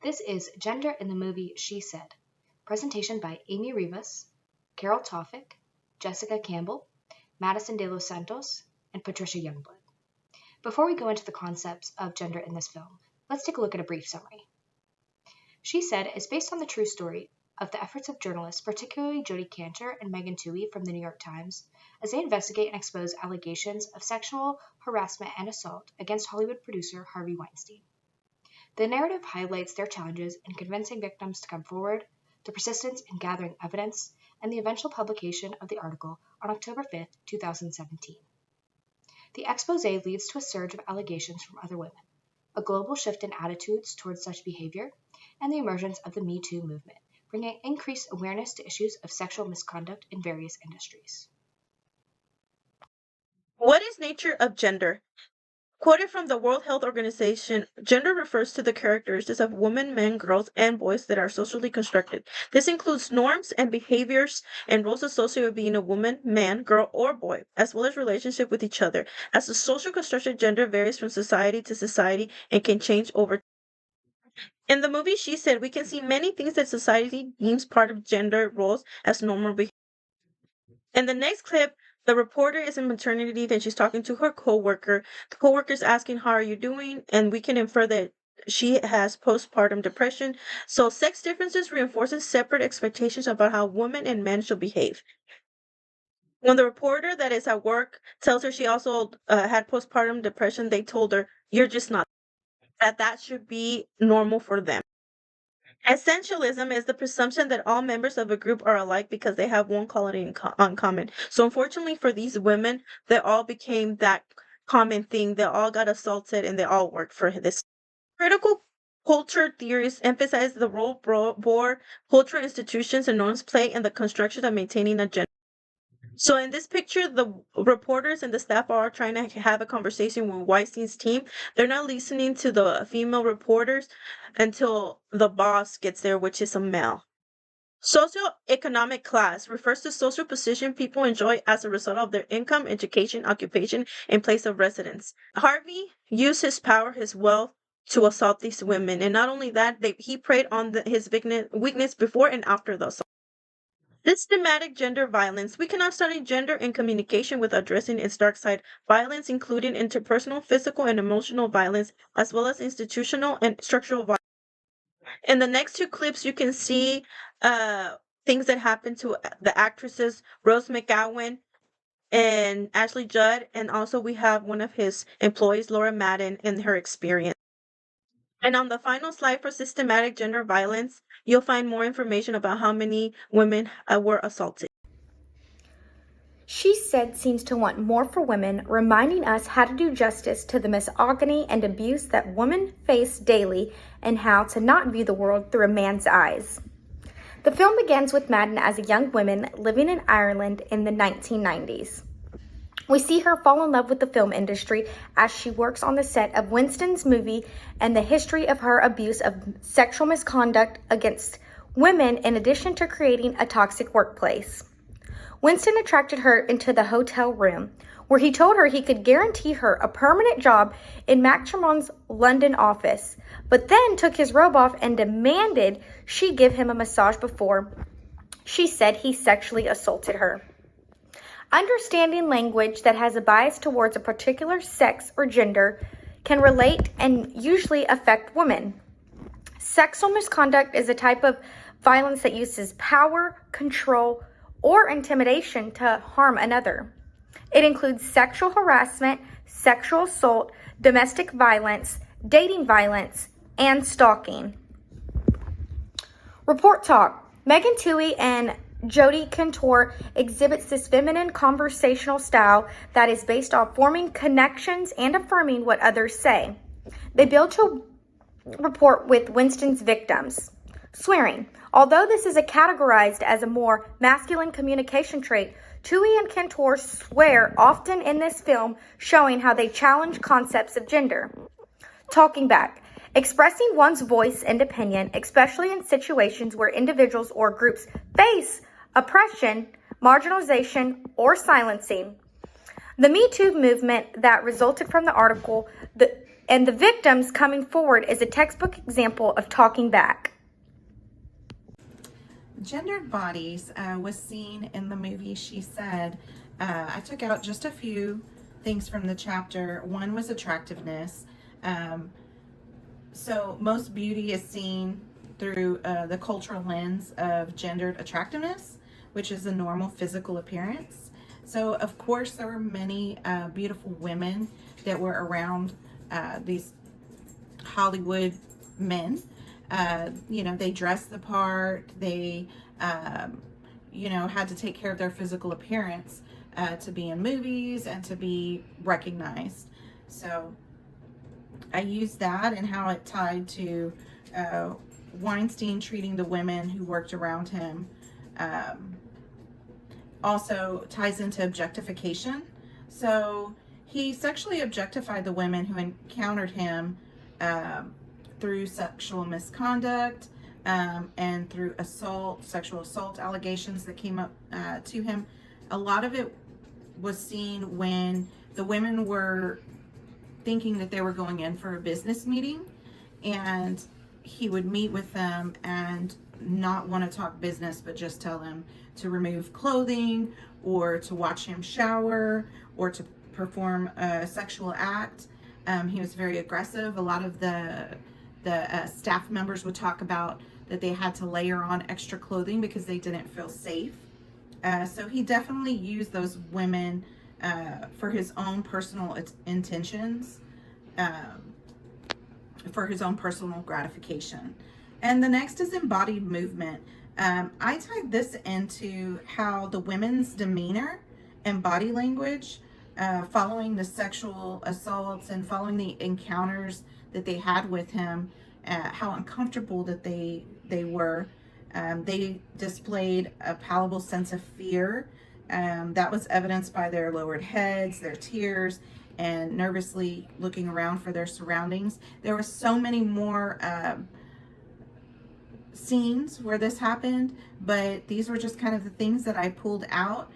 This is Gender in the Movie She Said. Presentation by Amy Rivas, Carol Toffick, Jessica Campbell, Madison de los Santos, and Patricia Youngblood. Before we go into the concepts of gender in this film, let's take a look at a brief summary. She Said is based on the true story of the efforts of journalists, particularly Jodi Kantor and Megan Twohey from the New York Times, as they investigate and expose allegations of sexual harassment and assault against Hollywood producer Harvey Weinstein. The narrative highlights their challenges in convincing victims to come forward, the persistence in gathering evidence, and the eventual publication of the article on October 5, 2017. The expose leads to a surge of allegations from other women, a global shift in attitudes towards such behavior, and the emergence of the Me Too movement, bringing increased awareness to issues of sexual misconduct in various industries. What is nature of gender? Quoted from the World Health Organization, gender refers to the characteristics of women, men, girls, and boys that are socially constructed. This includes norms and behaviors and roles associated with being a woman, man, girl, or boy, as well as relationship with each other, as the social constructed gender varies from society to society and can change over time. In the movie She Said, we can see many things that society deems part of gender roles as normal behavior. In the next clip, the reporter is in maternity leave and she's talking to her coworker. The coworker is asking, "How are you doing?" And we can infer that she has postpartum depression. So sex differences reinforces separate expectations about how women and men should behave. When the reporter that is at work tells her she also had postpartum depression, they told her, "You're just not." That should be normal for them. Essentialism is the presumption that all members of a group are alike because they have one quality in uncommon. So unfortunately for these women, they all became that common thing. They all got assaulted and they all worked for this. Critical culture theories emphasize the role cultural institutions and norms play in the construction of maintaining a gender. So in this picture, the reporters and the staff are trying to have a conversation with Weinstein's team. They're not listening to the female reporters until the boss gets there, which is a male. Socioeconomic class refers to social position people enjoy as a result of their income, education, occupation, and place of residence. Harvey used his power, his wealth, to assault these women. And not only that, he preyed on his weakness before and after the assault. Systematic gender violence. We cannot study gender in communication without addressing its dark side. Violence, including interpersonal, physical, and emotional violence, as well as institutional and structural violence. In the next two clips, you can see things that happened to the actresses Rose McGowan and Ashley Judd, and also we have one of his employees, Laura Madden, and her experience. And on the final slide for systematic gender violence, you'll find more information about how many women were assaulted. She Said seems to want more for women, reminding us how to do justice to the misogyny and abuse that women face daily and how to not view the world through a man's eyes. The film begins with Madden as a young woman living in Ireland in the 1990s. We see her fall in love with the film industry as she works on the set of Winston's movie and the history of her abuse of sexual misconduct against women, in addition to creating a toxic workplace. Winston attracted her into the hotel room, where he told her he could guarantee her a permanent job in Mac London office, but then took his robe off and demanded she give him a massage before she said he sexually assaulted her. Understanding language that has a bias towards a particular sex or gender can relate and usually affect women. Sexual misconduct is a type of violence that uses power, control, or intimidation to harm another. It includes sexual harassment, sexual assault, domestic violence, dating violence, and stalking. Report Talk. Megan Twohey and Jodi Kantor exhibits this feminine conversational style that is based off forming connections and affirming what others say. They build to report with Winston's victims. Swearing. Although this is categorized as a more masculine communication trait, Twohey and Kantor swear often in this film, showing how they challenge concepts of gender. Talking back. Expressing one's voice and opinion, especially in situations where individuals or groups face oppression, marginalization, or silencing. The Me Too movement that resulted from the article and the victims coming forward is a textbook example of talking back. Gendered bodies was seen in the movie She Said. I took out just a few things from the chapter. One was attractiveness. So most beauty is seen through the cultural lens of gendered attractiveness, which is a normal physical appearance. So of course there were many beautiful women that were around these Hollywood men. They dressed the part, they had to take care of their physical appearance to be in movies and to be recognized. So I used that and how it tied to Weinstein treating the women who worked around him. Also ties into objectification. So he sexually objectified the women who encountered him through sexual misconduct and through sexual assault allegations that came up to him. A lot of it was seen when the women were thinking that they were going in for a business meeting, and he would meet with them and not want to talk business, but just tell them to remove clothing or to watch him shower or to perform a sexual act. He was very aggressive. A lot of the staff members would talk about that they had to layer on extra clothing because they didn't feel safe. So he definitely used those women for his own personal intentions, for his own personal gratification. And the next is embodied movement. I tied this into how the women's demeanor and body language following the sexual assaults and following the encounters that they had with him, how uncomfortable that they were. They displayed a palpable sense of fear. That was evidenced by their lowered heads, their tears, and nervously looking around for their surroundings. There were so many more scenes where this happened, but these were just kind of the things that I pulled out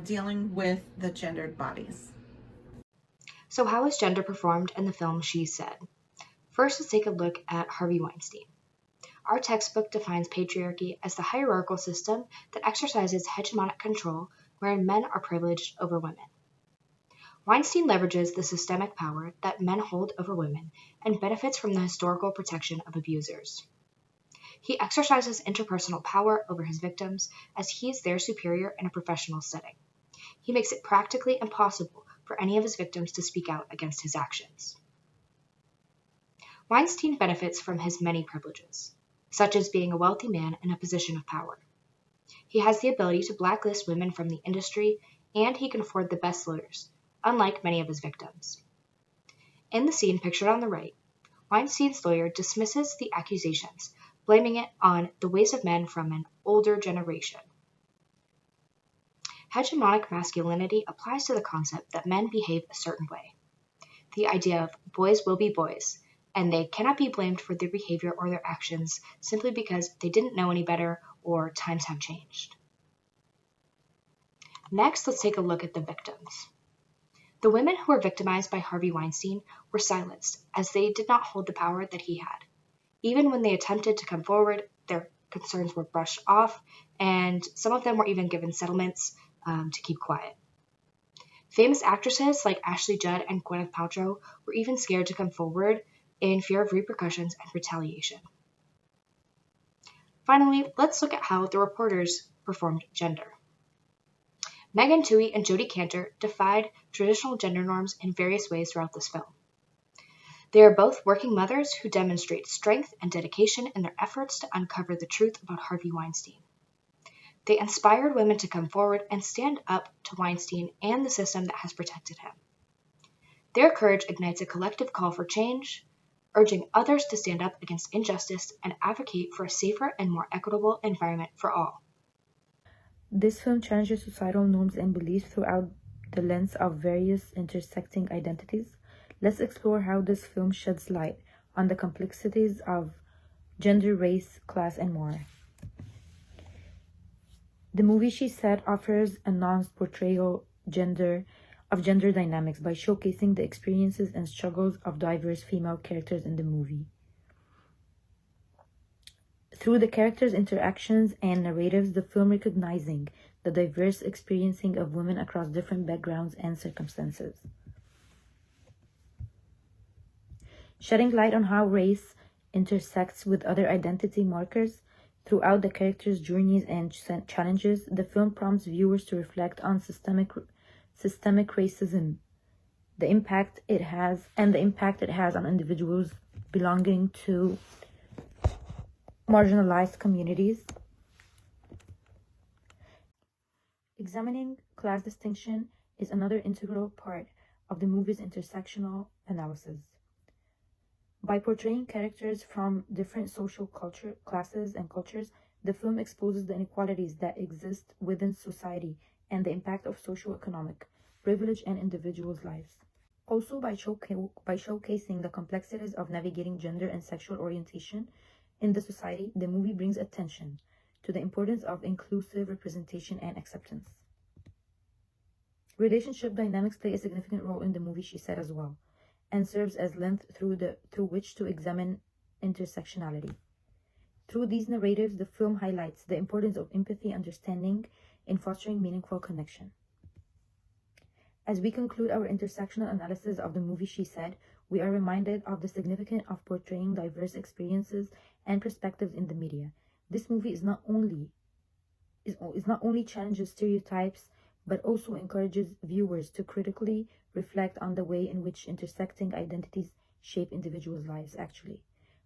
dealing with the gendered bodies. So how was gender performed in the film She Said? First, let's take a look at Harvey Weinstein. Our textbook defines patriarchy as the hierarchical system that exercises hegemonic control wherein men are privileged over women. Weinstein leverages the systemic power that men hold over women and benefits from the historical protection of abusers. He exercises interpersonal power over his victims as he is their superior in a professional setting. He makes it practically impossible for any of his victims to speak out against his actions. Weinstein benefits from his many privileges, such as being a wealthy man in a position of power. He has the ability to blacklist women from the industry, and he can afford the best lawyers, unlike many of his victims. In the scene pictured on the right, Weinstein's lawyer dismisses the accusations, blaming it on the ways of men from an older generation. Hegemonic masculinity applies to the concept that men behave a certain way. The idea of boys will be boys, and they cannot be blamed for their behavior or their actions simply because they didn't know any better or times have changed. Next, let's take a look at the victims. The women who were victimized by Harvey Weinstein were silenced, as they did not hold the power that he had. Even when they attempted to come forward, their concerns were brushed off, and some of them were even given settlements to keep quiet. Famous actresses like Ashley Judd and Gwyneth Paltrow were even scared to come forward in fear of repercussions and retaliation. Finally, let's look at how the reporters performed gender. Megan Twohey and Jodi Kantor defied traditional gender norms in various ways throughout this film. They are both working mothers who demonstrate strength and dedication in their efforts to uncover the truth about Harvey Weinstein. They inspired women to come forward and stand up to Weinstein and the system that has protected him. Their courage ignites a collective call for change, urging others to stand up against injustice and advocate for a safer and more equitable environment for all. This film challenges societal norms and beliefs throughout the lens of various intersecting identities. Let's explore how this film sheds light on the complexities of gender, race, class, and more. The movie She Said offers a nuanced portrayal gender of gender dynamics by showcasing the experiences and struggles of diverse female characters in the movie. Through the characters' interactions and narratives, the film recognizing the diverse experiencing of women across different backgrounds and circumstances. Shedding light on how race intersects with other identity markers throughout the characters' journeys and challenges, the film prompts viewers to reflect on systemic racism, the impact it has on individuals belonging to marginalized communities. Examining class distinction is another integral part of the movie's intersectional analysis. By portraying characters from different social classes and cultures, the film exposes the inequalities that exist within society and the impact of socioeconomic privilege in individuals' lives. Also, by showcasing the complexities of navigating gender and sexual orientation in the society, the movie brings attention to the importance of inclusive representation and acceptance. Relationship dynamics play a significant role in the movie, she said as well, and serves as lens through which to examine intersectionality. Through these narratives, the film highlights the importance of empathy, understanding in fostering meaningful connection. As we conclude our intersectional analysis of the movie, she said, we are reminded of the significance of portraying diverse experiences and perspectives in the media. This movie is not only challenges stereotypes, but also encourages viewers to critically reflect on the way in which intersecting identities shape individuals' lives, actually.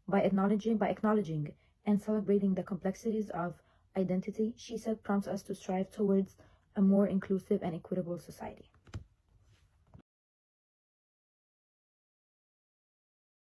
By acknowledging and celebrating the complexities of identity, she said, prompts us to strive towards a more inclusive and equitable society.